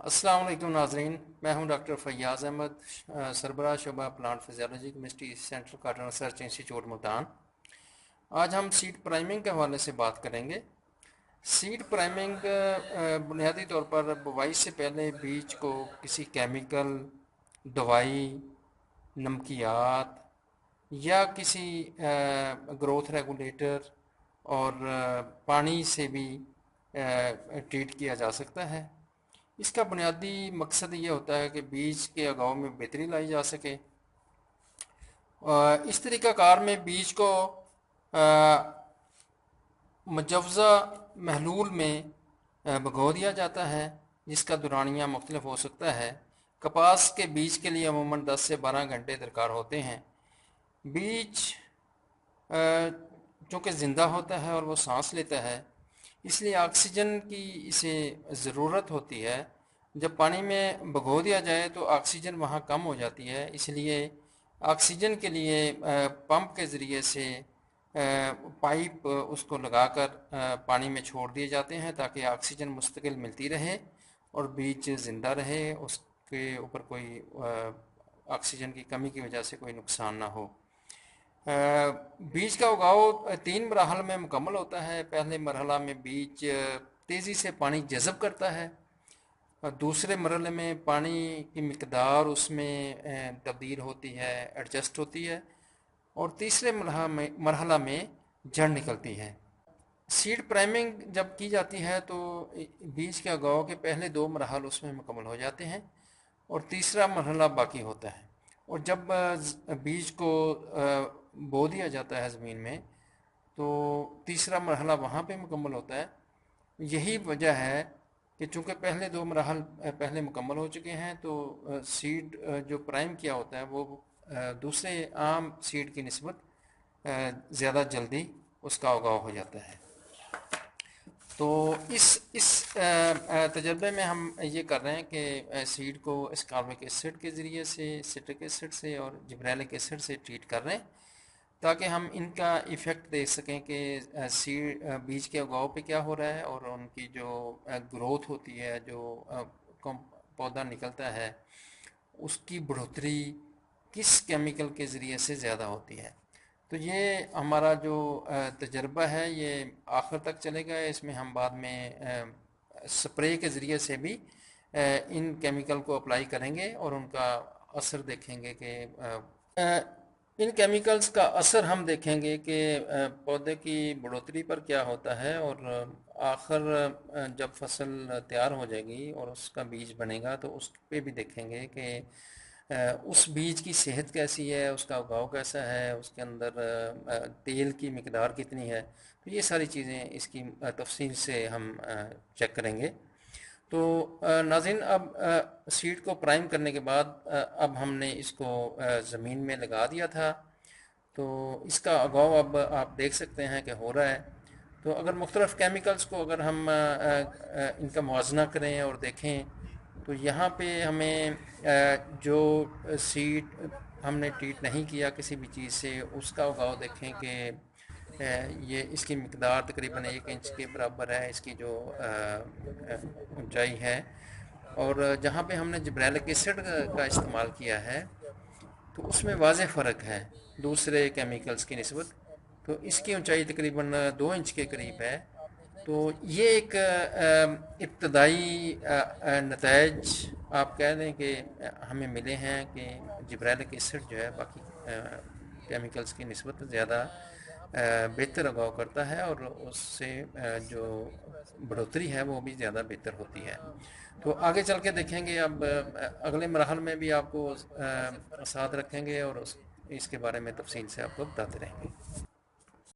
अस्सलाम वालेकुम नाजरीन। मैं हूं डॉक्टर फैयाज़ अहमद, सरबराह शुबा plant physiology chemistry, central cotton research institute Multan. आज हम सीड प्राइमिंग के हवाले से बात करेंगे। सीड प्राइमिंग बुनियादी तौर पर बुवाई से पहले बीज को किसी केमिकल, दवाई, नमकियात या किसी ग्रोथ रेगुलेटर और पानी से भी ट्रीट किया जा सकता है। इसका बुनियादी मकसद ये होता है कि बीज के उगाव में बेहतरी लाई जा सके। इस तरीक़ाकार में बीज को मुजव्वज़ा महलूल में भिगो दिया जाता है, जिसका दुरानिया मुख्तलिफ हो सकता है। कपास के बीज के लिए अमूमन 10 से 12 घंटे दरकार होते हैं। बीज चूँकि ज़िंदा होता है और वो सांस लेता है, इसलिए ऑक्सीजन की इसे ज़रूरत होती है। जब पानी में भिगो दिया जाए तो ऑक्सीजन वहाँ कम हो जाती है, इसलिए ऑक्सीजन के लिए पंप के ज़रिए से पाइप उसको लगाकर पानी में छोड़ दिए जाते हैं, ताकि ऑक्सीजन मुस्तकिल मिलती रहे और बीज ज़िंदा रहे, उसके ऊपर कोई ऑक्सीजन की कमी की वजह से कोई नुकसान ना हो। बीज का उगाव 3 मराहल में मुकम्मल होता है। पहले मरहला में बीज तेज़ी से पानी जज़ब करता है, और दूसरे मरहले में पानी की मिकदार उसमें तब्दील होती है, एडजस्ट होती है, और तीसरे मरहला में जड़ निकलती है। सीड प्राइमिंग जब की जाती है तो बीज के उगाव के पहले 2 मराहल उसमें मुकम्मल हो जाते हैं और तीसरा मरहला बाकी होता है। और जब बीज को बो दिया जाता है ज़मीन में, तो तीसरा मरहला वहाँ पे मुकम्मल होता है। यही वजह है कि चूँकि पहले 2 मराहल पहले मुकम्मल हो चुके हैं, तो सीड जो प्राइम किया होता है वो दूसरे आम सीड की निस्बत ज़्यादा जल्दी उसका उगाव हो जाता है। तो इस तजर्बे में हम ये कर रहे हैं कि सीड को एस्कॉर्बिक एसिड के ज़रिए से, सिट्रिक एसिड से और जिब्रेलिक एसिड से ट्रीट कर रहे हैं, ताकि हम इनका इफ़ेक्ट देख सकें कि सीड बीज के उगाव पे क्या हो रहा है, और उनकी जो ग्रोथ होती है, जो पौधा निकलता है, उसकी बढ़ोतरी किस केमिकल के ज़रिए से ज़्यादा होती है। तो ये हमारा जो तजर्बा है ये आखिर तक चलेगा। इसमें हम बाद में स्प्रे के ज़रिए से भी इन केमिकल को अप्लाई करेंगे और उनका असर देखेंगे कि इन केमिकल्स का असर हम देखेंगे कि पौधे की बढ़ोतरी पर क्या होता है, और आखिर जब फसल तैयार हो जाएगी और उसका बीज बनेगा तो उस पे भी देखेंगे कि उस बीज की सेहत कैसी है, उसका उगाव कैसा है, उसके अंदर तेल की मिकदार कितनी है। तो ये सारी चीज़ें इसकी तफसील से हम चेक करेंगे। तो नाज़रीन, अब सीड को प्राइम करने के बाद अब हमने इसको ज़मीन में लगा दिया था, तो इसका उगाव अब आप देख सकते हैं कि हो रहा है। तो अगर मुख्तलिफ़ केमिकल्स को अगर हम इनका मुआवजना करें और देखें, तो यहाँ पे हमें जो सीड हमने ट्रीट नहीं किया किसी भी चीज़ से, उसका उगाव देखें कि ये इसकी मिकदार तकरीबन 1 इंच के बराबर है, इसकी जो ऊंचाई है। और जहाँ पे हमने जिब्रेलिक एसिड का इस्तेमाल किया है, तो उसमें वाज़ेह फ़र्क है दूसरे केमिकल्स की निस्बत। तो इसकी ऊंचाई तकरीबन 2 इंच के करीब है। तो ये एक इब्तदाई नताइज आप कह दें कि हमें मिले हैं कि जिब्रेलिक एसिड जो है बाकी केमिकल्स की निस्बत ज़्यादा बेहतर उगाव करता है, और उससे जो बढ़ोतरी है वो भी ज़्यादा बेहतर होती है। तो आगे चल के देखेंगे, अब अगले मरहल में भी आपको साथ रखेंगे और इसके बारे में तफसील से आपको बताते रहेंगे।